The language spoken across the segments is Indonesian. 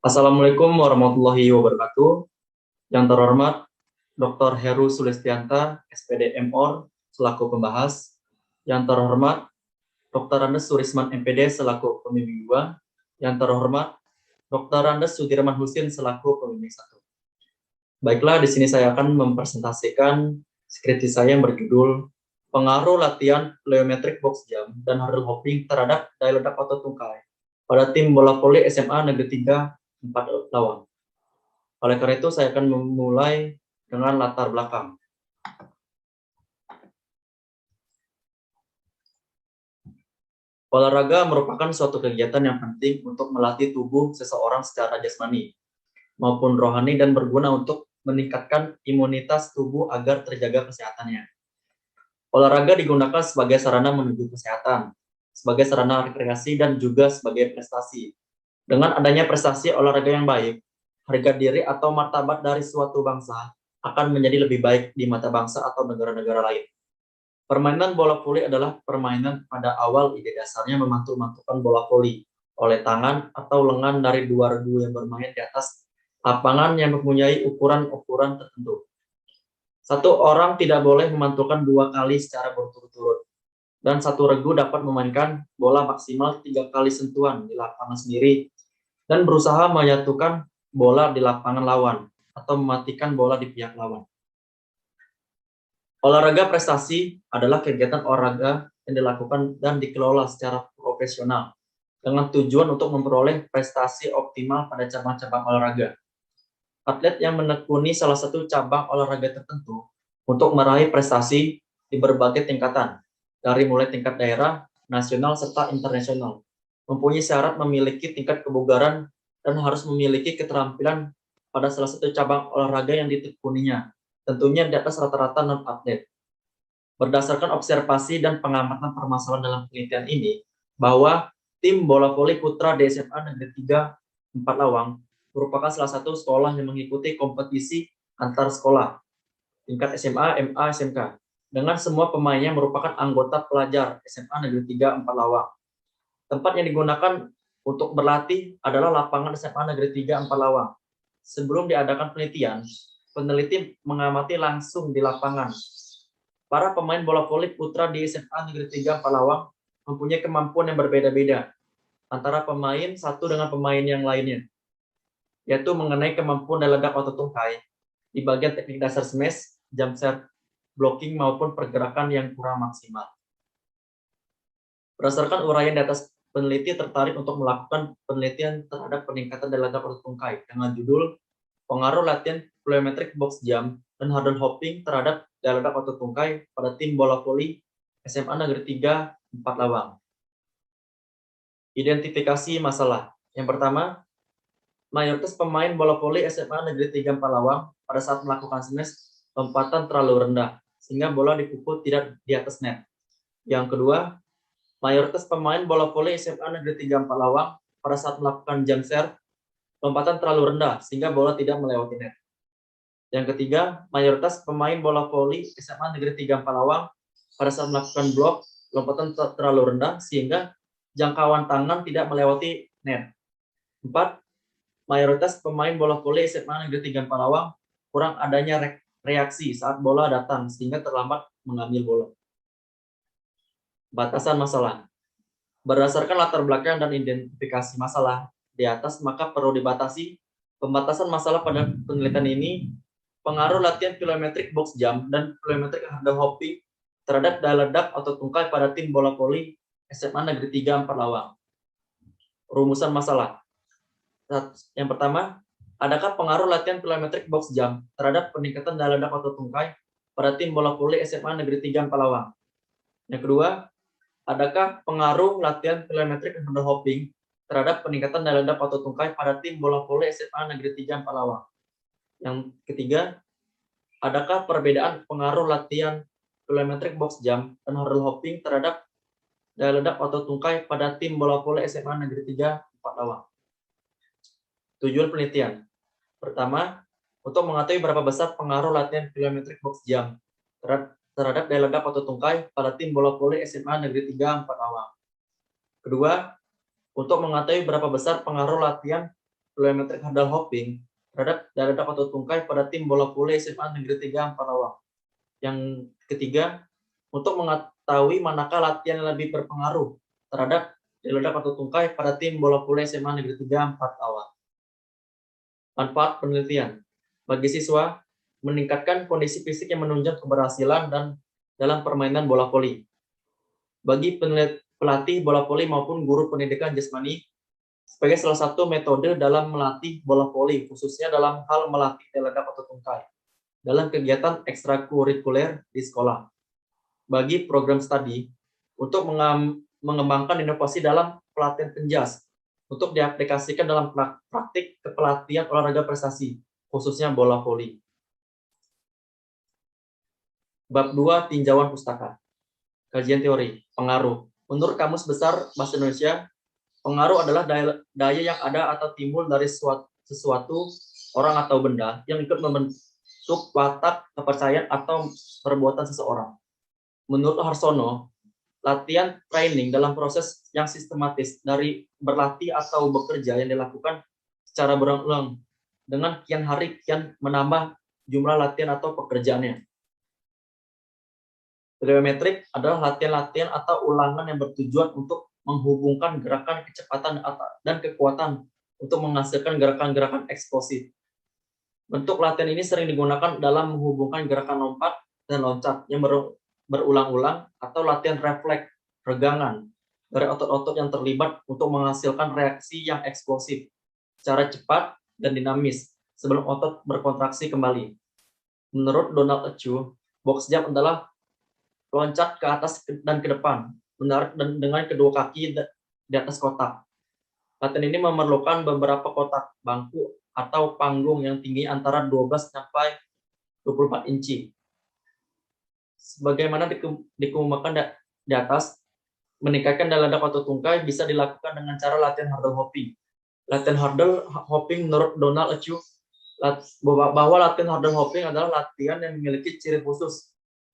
Assalamualaikum warahmatullahi wabarakatuh. Yang terhormat Dr. Heru Sulistianta, SPD MOr, selaku pembahas. Yang terhormat Dr. Andes Surisman MPD selaku pembimbing 2. Yang terhormat Dr. Andes Sudirman Husin selaku pembimbing 1. Baiklah, di sini saya akan mempresentasikan skripsi saya yang berjudul Pengaruh Latihan Plyometric Box Jump dan Hurdle Hopping terhadap daya ledak otot tungkai pada tim bola voli SMA Negeri 3 4 Lawang. Oleh karena itu, saya akan memulai dengan latar belakang. Olahraga merupakan suatu kegiatan yang penting untuk melatih tubuh seseorang secara jasmani maupun rohani dan berguna untuk meningkatkan imunitas tubuh agar terjaga kesehatannya. Olahraga digunakan sebagai sarana menuju kesehatan, sebagai sarana rekreasi, dan juga sebagai prestasi. Dengan adanya prestasi olahraga yang baik, harga diri atau martabat dari suatu bangsa akan menjadi lebih baik di mata bangsa atau negara-negara lain. Permainan bola voli adalah permainan pada awal ide dasarnya memantul-mantulkan bola voli oleh tangan atau lengan dari dua regu yang bermain di atas lapangan yang mempunyai ukuran-ukuran tertentu. Satu orang tidak boleh memantulkan 2 kali secara berturut-turut, dan satu regu dapat memainkan bola maksimal 3 kali sentuhan di lapangan sendiri dan berusaha menyatukan bola di lapangan lawan atau mematikan bola di pihak lawan. Olahraga prestasi adalah kegiatan olahraga yang dilakukan dan dikelola secara profesional dengan tujuan untuk memperoleh prestasi optimal pada cabang-cabang olahraga. Atlet yang menekuni salah satu cabang olahraga tertentu untuk meraih prestasi di berbagai tingkatan, dari mulai tingkat daerah, nasional, serta internasional, mempunyai syarat memiliki tingkat kebugaran dan harus memiliki keterampilan pada salah satu cabang olahraga yang ditekuninya, tentunya di atas rata-rata non-atlet. Berdasarkan observasi dan pengamatan permasalahan dalam penelitian ini, bahwa tim bola voli putra di SMA Negeri 3 4 Lawang merupakan salah satu sekolah yang mengikuti kompetisi antar sekolah tingkat SMA, MA, SMK dengan semua pemainnya merupakan anggota pelajar SMA Negeri 3 4 Lawang. Tempat yang digunakan untuk berlatih adalah lapangan SMA Negeri 3 4 Lawang. Sebelum diadakan penelitian, peneliti mengamati langsung di lapangan. Para pemain bola voli putra di SMA Negeri 3 4 Lawang mempunyai kemampuan yang berbeda-beda antara pemain satu dengan pemain yang lainnya, yaitu mengenai kemampuan daya ledak otot tungkai di bagian teknik dasar smash, jump serve, blocking maupun pergerakan yang kurang maksimal. Berdasarkan uraian di atas, peneliti tertarik untuk melakukan penelitian terhadap peningkatan daya ledak otot tungkai dengan judul Pengaruh Latihan Plyometric Box Jump dan Hurdle Hopping terhadap daya ledak otot tungkai pada tim bola voli SMA Negeri 3 4 Lawang. Identifikasi masalah. Yang pertama, mayoritas pemain bola voli SMA Negeri 3 4 Lawang pada saat melakukan smash lompatan terlalu rendah sehingga bola dipukul tidak di atas net. Yang kedua, mayoritas pemain bola voli SMA Negeri 3 4 Lawang pada saat melakukan jump serve lompatan terlalu rendah sehingga bola tidak melewati net. Yang ketiga, mayoritas pemain bola voli SMA Negeri 3 4 Lawang pada saat melakukan blok lompatan terlalu rendah sehingga jangkauan tangan tidak melewati net. 4. Mayoritas pemain bola voli SMA Negeri 3 4 Lawang kurang adanya reaksi saat bola datang sehingga terlambat mengambil bola. Batasan masalah. Berdasarkan latar belakang dan identifikasi masalah di atas, maka perlu dibatasi pembatasan masalah pada penelitian ini. Pengaruh latihan plyometric box jump dan plyometric hurdle hopping terhadap daya ledak otot tungkai pada tim bola voli SMA Negeri 3 4 Lawang. Rumusan masalah. Yang pertama, adakah pengaruh latihan plyometric box jump terhadap peningkatan daya ledak otot tungkai pada tim bola voli SMA Negeri 3 4 Lawang? Yang kedua, adakah pengaruh latihan plyometric hurdle hopping terhadap peningkatan daya ledak otot tungkai pada tim bola voli SMA Negeri 3 4 Lawang? Yang ketiga, adakah perbedaan pengaruh latihan plyometric box jump dan hurdle hopping terhadap daya ledak otot tungkai pada tim bola voli SMA Negeri 3 4 Lawang? Tujuan penelitian. Pertama, untuk mengetahui berapa besar pengaruh latihan plyometric box jump terhadap daya ledak otot tungkai pada tim bola voli SMA Negeri 3 4 Lawang. Kedua, untuk mengetahui berapa besar pengaruh latihan plyometric hurdle hopping terhadap daya ledak atau tungkai pada tim bola voli SMA Negeri 3 Empalawang. Yang ketiga, untuk mengetahui manakah latihan yang lebih berpengaruh terhadap daya ledak atau tungkai pada tim bola voli SMA Negeri 3 Empalawang. Manfaat penelitian bagi siswa meningkatkan kondisi fisik yang menunjang keberhasilan dan dalam permainan bola voli. Bagi pelatih bola voli maupun guru pendidikan jasmani sebagai salah satu metode dalam melatih bola voli, khususnya dalam hal melatih daya ledak atau tungkai dalam kegiatan ekstrakurikuler di sekolah. Bagi program studi untuk mengembangkan inovasi dalam pelatihan penjas untuk diaplikasikan dalam praktik kepelatihan olahraga prestasi, khususnya bola voli. Bab 2, tinjauan pustaka. Kajian teori, pengaruh. Menurut Kamus Besar Bahasa Indonesia, pengaruh adalah daya yang ada atau timbul dari sesuatu, orang atau benda yang ikut membentuk watak, kepercayaan, atau perbuatan seseorang. Menurut Harsono, latihan training dalam proses yang sistematis dari berlatih atau bekerja yang dilakukan secara berulang-ulang dengan kian hari kian menambah jumlah latihan atau pekerjaannya. Plyometric adalah latihan-latihan atau ulangan yang bertujuan untuk menghubungkan gerakan, kecepatan, dan kekuatan untuk menghasilkan gerakan-gerakan eksplosif. Bentuk latihan ini sering digunakan dalam menghubungkan gerakan lompat dan loncat yang berulang-ulang atau latihan refleks, regangan, dari otot-otot yang terlibat untuk menghasilkan reaksi yang eksplosif, secara cepat dan dinamis, sebelum otot berkontraksi kembali. Menurut Donald Achu, box jump adalah loncat ke atas dan ke depan, menarik dengan kedua kaki di atas kotak. Latihan ini memerlukan beberapa kotak bangku atau panggung yang tinggi antara 12 sampai 24 inci. Sebagaimana dikemukakan di atas, meningkatkan daya ledak atau tungkai bisa dilakukan dengan cara latihan hurdle hopping. Latihan hurdle hopping menurut Donald Achu bahwa latihan hurdle hopping adalah latihan yang memiliki ciri khusus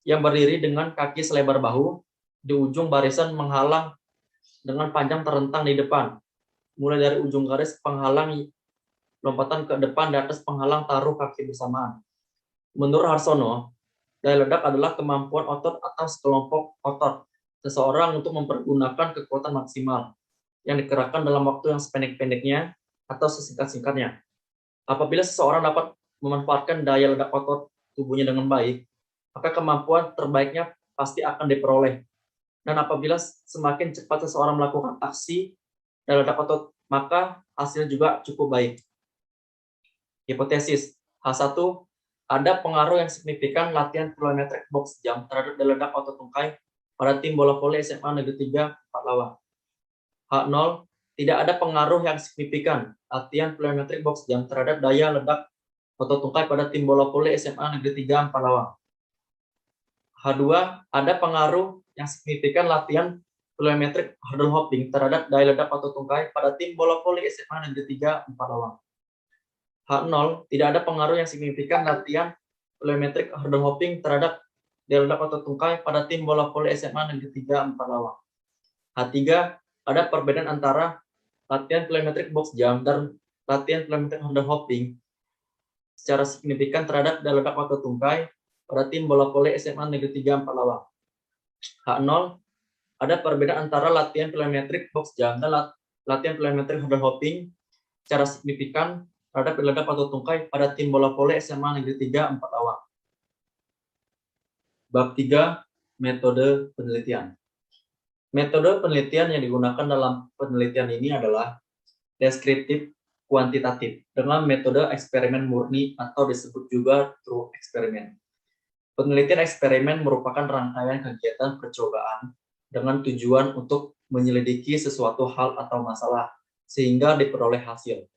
yang berdiri dengan kaki selebar bahu di ujung barisan menghalang dengan panjang terentang di depan, mulai dari ujung garis penghalang lompatan ke depan di atas penghalang taruh kaki bersamaan. Menurut Harsono, daya ledak adalah kemampuan otot atau sekelompok otot seseorang untuk mempergunakan kekuatan maksimal yang dikerahkan dalam waktu yang sependek-pendeknya atau sesingkat-singkatnya. Apabila seseorang dapat memanfaatkan daya ledak otot tubuhnya dengan baik, maka kemampuan terbaiknya pasti akan diperoleh. Dan apabila semakin cepat seseorang melakukan aksi daya ledak otot, maka hasilnya juga cukup baik. Hipotesis H1, ada pengaruh yang signifikan latihan plyometric box jump terhadap daya ledak otot tungkai pada tim bola voli SMA Negeri 3 Empalawang. H0, tidak ada pengaruh yang signifikan latihan plyometric box jump terhadap daya ledak otot tungkai pada tim bola voli SMA Negeri 3 Empalawang. H2, ada pengaruh yang signifikan latihan plyometric hurdle hopping terhadap daya ledak otot tungkai pada tim bola voli SMA Negeri 3 Empalawang. H0, tidak ada pengaruh yang signifikan latihan plyometric hurdle hopping terhadap daya ledak otot tungkai pada tim bola voli SMA Negeri 3 Empalawang. H3, ada perbedaan antara latihan plyometric box jump dan latihan plyometric hurdle hopping secara signifikan terhadap daya ledak otot tungkai pada tim bola voli SMA Negeri 3 Empalawang. H0, ada perbedaan antara latihan plyometric box jump dan latihan plyometric hurdle hopping secara signifikan terhadap daya ledak otot tungkai pada tim bola voli SMA Negeri 3 Empalawang. Bab 3, metode penelitian. Metode penelitian yang digunakan dalam penelitian ini adalah deskriptif kuantitatif dengan metode eksperimen murni atau disebut juga true eksperimen. Penelitian eksperimen merupakan rangkaian kegiatan percobaan dengan tujuan untuk menyelidiki sesuatu hal atau masalah sehingga diperoleh hasil.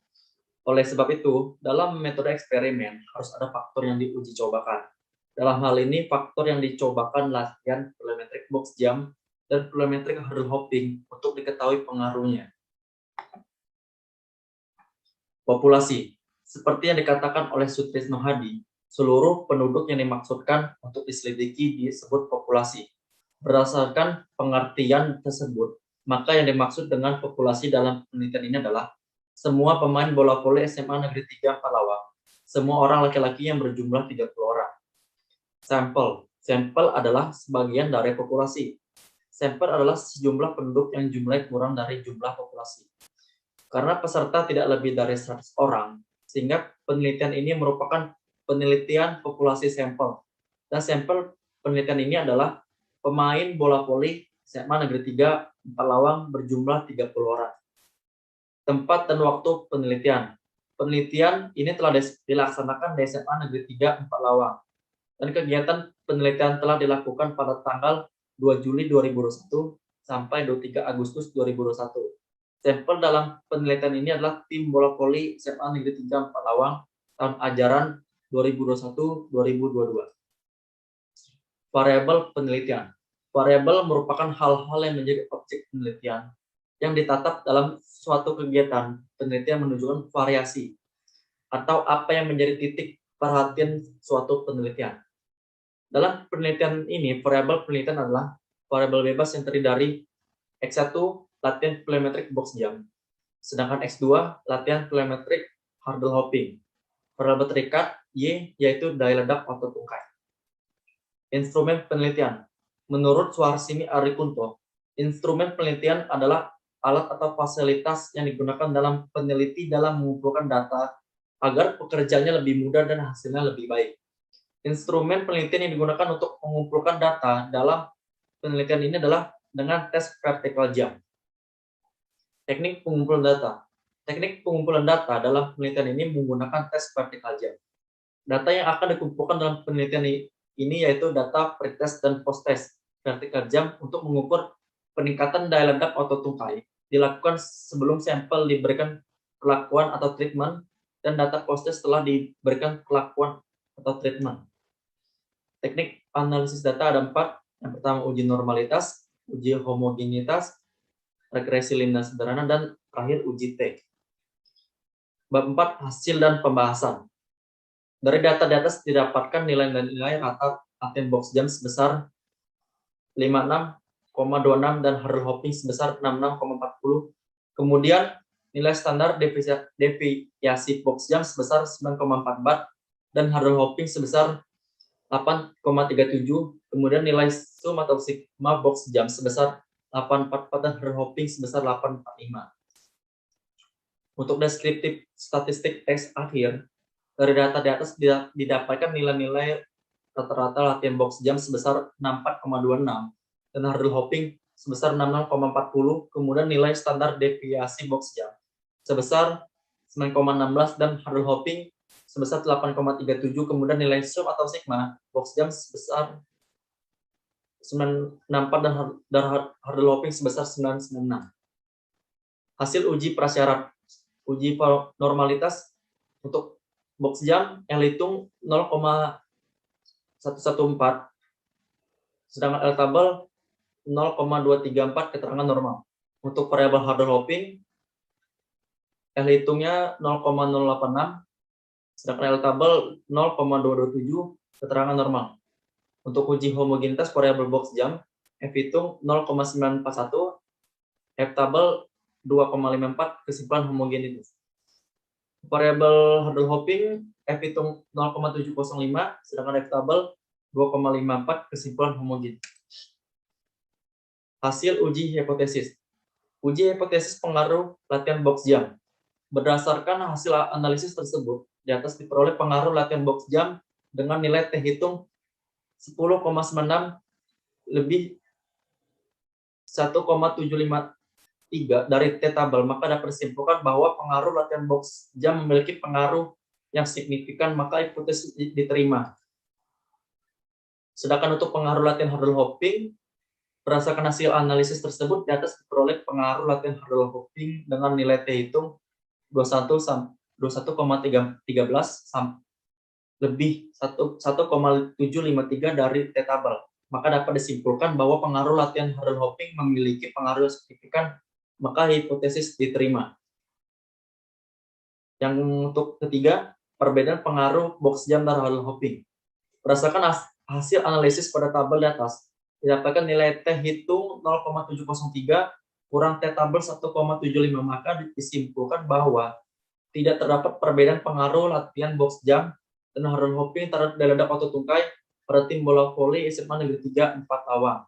Oleh sebab itu, dalam metode eksperimen harus ada faktor yang diuji cobakan. Dalam hal ini, faktor yang dicobakan latihan plyometric box jump dan plyometric hurdle hopping untuk diketahui pengaruhnya. Populasi. Seperti yang dikatakan oleh Sutrisno Hadi, seluruh penduduk yang dimaksudkan untuk diselidiki disebut populasi. Berdasarkan pengertian tersebut, maka yang dimaksud dengan populasi dalam penelitian ini adalah semua pemain bola voli SMA Negeri 3 Palawang, semua orang laki-laki yang berjumlah 30 orang. Sampel. Sampel adalah sebagian dari populasi. Sampel adalah sejumlah penduduk yang jumlahnya kurang dari jumlah populasi. Karena peserta tidak lebih dari 100 orang, sehingga penelitian ini merupakan penelitian populasi sampel. Dan sampel penelitian ini adalah pemain bola voli SMA Negeri 3 Palawang berjumlah 30 orang. Tempat dan waktu penelitian. Penelitian ini telah dilaksanakan di SMA Negeri 3 Palawang. Dan kegiatan penelitian telah dilakukan pada tanggal 2 Juli 2021 sampai 23 Agustus 2021. Sampel dalam penelitian ini adalah tim bola voli SMA Negeri 3 Palawang tahun ajaran 2021-2022. Variabel penelitian. Variabel merupakan hal-hal yang menjadi objek penelitian yang ditatap dalam suatu kegiatan penelitian menunjukkan variasi atau apa yang menjadi titik perhatian suatu penelitian. Dalam penelitian ini, variabel penelitian adalah variabel bebas yang terdiri dari X1 latihan plyometric box jump, sedangkan X2 latihan plyometric hurdle hopping. Variabel terikat Y yaitu daya ledak atau tungkai. Instrumen penelitian. Menurut Suharsini Arikunto, instrumen penelitian adalah alat atau fasilitas yang digunakan dalam peneliti dalam mengumpulkan data agar pekerjaannya lebih mudah dan hasilnya lebih baik. Instrumen penelitian yang digunakan untuk mengumpulkan data dalam penelitian ini adalah dengan tes vertical jump. Teknik pengumpulan data. Teknik pengumpulan data dalam penelitian ini menggunakan tes vertical jump. Data yang akan dikumpulkan dalam penelitian ini yaitu data pretest dan post-test vertical jump untuk mengukur peningkatan daya ledak atau tungkai dilakukan sebelum sampel diberikan perlakuan atau treatment dan data post-test setelah diberikan perlakuan atau treatment. Teknik analisis data ada 4. Yang pertama uji normalitas, uji homogenitas, regresi linear sederhana, dan terakhir uji T. Bab 4 hasil dan pembahasan. Dari data di atas didapatkan nilai-nilai rata latihan box jump sebesar 56,26 dan hurdle hopping sebesar 66,40. Kemudian nilai standar deviasi box jump sebesar 9,44 dan hurdle hopping sebesar 8,37. Kemudian nilai sum atau sigma box jump sebesar 844 dan hurdle hopping sebesar 845. Untuk deskriptif statistik teks akhir, dari data di atas didapatkan nilai-nilai rata-rata latihan box jump sebesar 64,26 dan hurdle hopping sebesar 66,40, kemudian nilai standar deviasi box jump sebesar 9,16 dan hurdle hopping sebesar 8,37, kemudian nilai sum atau sigma box jump sebesar 964 dan hurdle hopping sebesar 996. Hasil uji prasyarat. Uji normalitas untuk box jump yang hitung 0,114, sedangkan L tabel 0,234 keterangan normal. Untuk variabel hurdle hopping, L hitungnya 0,086, sedangkan L tabel 0,227 keterangan normal. Untuk uji homogenitas variabel box jump, F hitung 0,941, F tabel 2,54 kesimpulan homogenitas. Variabel hurdle hopping F hitung 0,705, sedangkan F tabel 2,54 kesimpulan homogen. Hasil uji hipotesis. Uji hipotesis pengaruh latihan box jump. Berdasarkan hasil analisis tersebut, di atas diperoleh pengaruh latihan box jump dengan nilai T hitung 10,96 lebih 1,753 dari T tabel, maka dapat disimpulkan bahwa pengaruh latihan box jump memiliki pengaruh yang signifikan, maka hipotesis diterima. Sedangkan untuk pengaruh latihan hurdle hopping, berdasarkan hasil analisis tersebut, di atas diperoleh pengaruh latihan hurdle hopping dengan nilai T hitung 21,13 lebih 1,753 dari T tabel. Maka dapat disimpulkan bahwa pengaruh latihan hurdle hopping memiliki pengaruh yang signifikan, maka hipotesis diterima. Yang untuk ketiga, perbedaan pengaruh box jump dan hurdle hopping. Berdasarkan hasil analisis pada tabel di atas, didapatkan nilai T hitung 0,703 kurang T tabel 1,75, maka disimpulkan bahwa tidak terdapat perbedaan pengaruh latihan box jump dan hurdle hopping terhadap daya otot tungkai pada tim bola voli SMA Negeri 3 4 Lawang.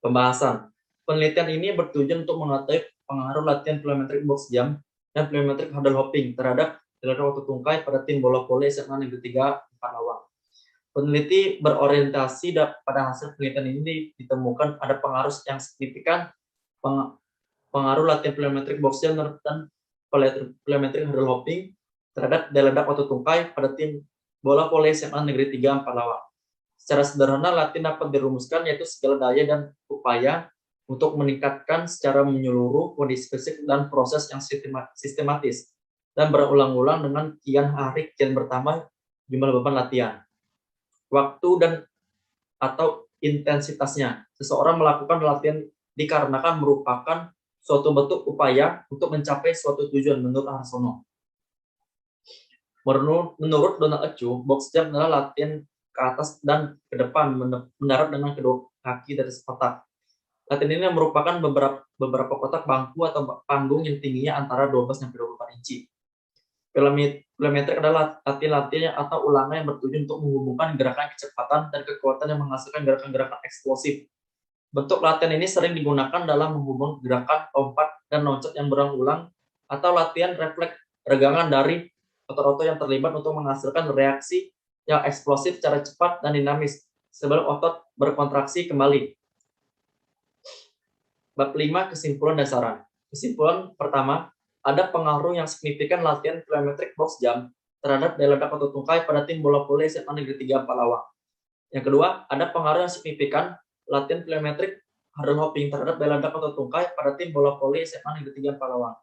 Pembahasan. Penelitian ini bertujuan untuk mengetahui pengaruh latihan plyometric box jump dan plyometric hurdle hopping terhadap daya otot tungkai pada tim bola voli SMA Negeri 3 4 Lawang. Peneliti berorientasi pada hasil penelitian ini ditemukan ada pengaruh yang signifikan pengaruh latihan plyometric box jump dan plyometric hurdle hopping terhadap daya ledak otot tungkai pada tim bola voli SMA Negeri 3 4 Lawang. Secara sederhana, latihan dapat dirumuskan yaitu segala daya dan upaya untuk meningkatkan secara menyeluruh kondisi fisik dan proses yang sistematis dan berulang-ulang dengan kian hari kian bertambah jumlah beban latihan, waktu dan atau intensitasnya. Seseorang melakukan latihan dikarenakan merupakan suatu bentuk upaya untuk mencapai suatu tujuan menurut Harsono. Menurut Donald Ecu, box jump adalah latihan ke atas dan ke depan mendarat dengan kedua kaki dari kotak. Latihan ini merupakan beberapa kotak bangku atau panggung yang tingginya antara 12 sampai 24 inci. Plyometric adalah latihan atau ulangan yang bertujuan untuk menghubungkan gerakan kecepatan dan kekuatan yang menghasilkan gerakan-gerakan eksplosif. Bentuk latihan ini sering digunakan dalam menghubungkan gerakan lompat dan loncat yang berulang-ulang atau latihan refleks regangan dari otot-otot yang terlibat untuk menghasilkan reaksi yang eksplosif secara cepat dan dinamis sebelum otot berkontraksi kembali. Bab 5, kesimpulan dan saran. Kesimpulan pertama, ada pengaruh yang signifikan latihan plyometric box jump terhadap daya ledak otot tungkai pada tim bola voli SMA Negeri 3 4 Lawang. Yang kedua, ada pengaruh yang signifikan latihan plyometric hurdle hopping terhadap daya ledak otot tungkai pada tim bola voli SMA Negeri 3 4 Lawang.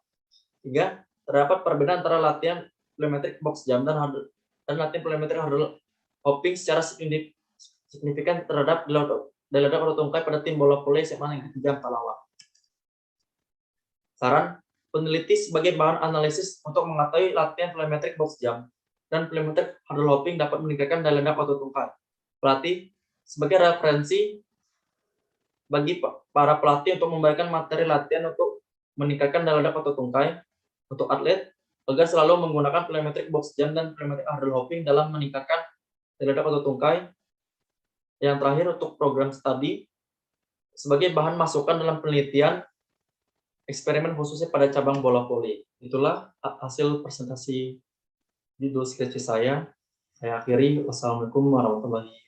3, terdapat perbedaan antara latihan plyometric box jump dan latihan plyometric hurdle hopping secara signifikan terhadap daya ledak otot tungkai pada tim bola voli SMA Negeri 3 4 Lawang. Saran, peneliti sebagai bahan analisis untuk mengetahui latihan plyometric box jump dan plyometric hurdle hopping dapat meningkatkan daya ledak otot tungkai. Pelatih sebagai referensi bagi para pelatih untuk memberikan materi latihan untuk meningkatkan daya ledak otot tungkai untuk atlet agar selalu menggunakan plyometric box jump dan plyometric hurdle hopping dalam meningkatkan daya ledak otot tungkai. Yang terakhir, untuk program studi sebagai bahan masukan dalam penelitian eksperimen khususnya pada cabang bola voli. Itulah hasil presentasi judul skripsi saya. Saya akhiri. Wassalamualaikum warahmatullahi wabarakatuh.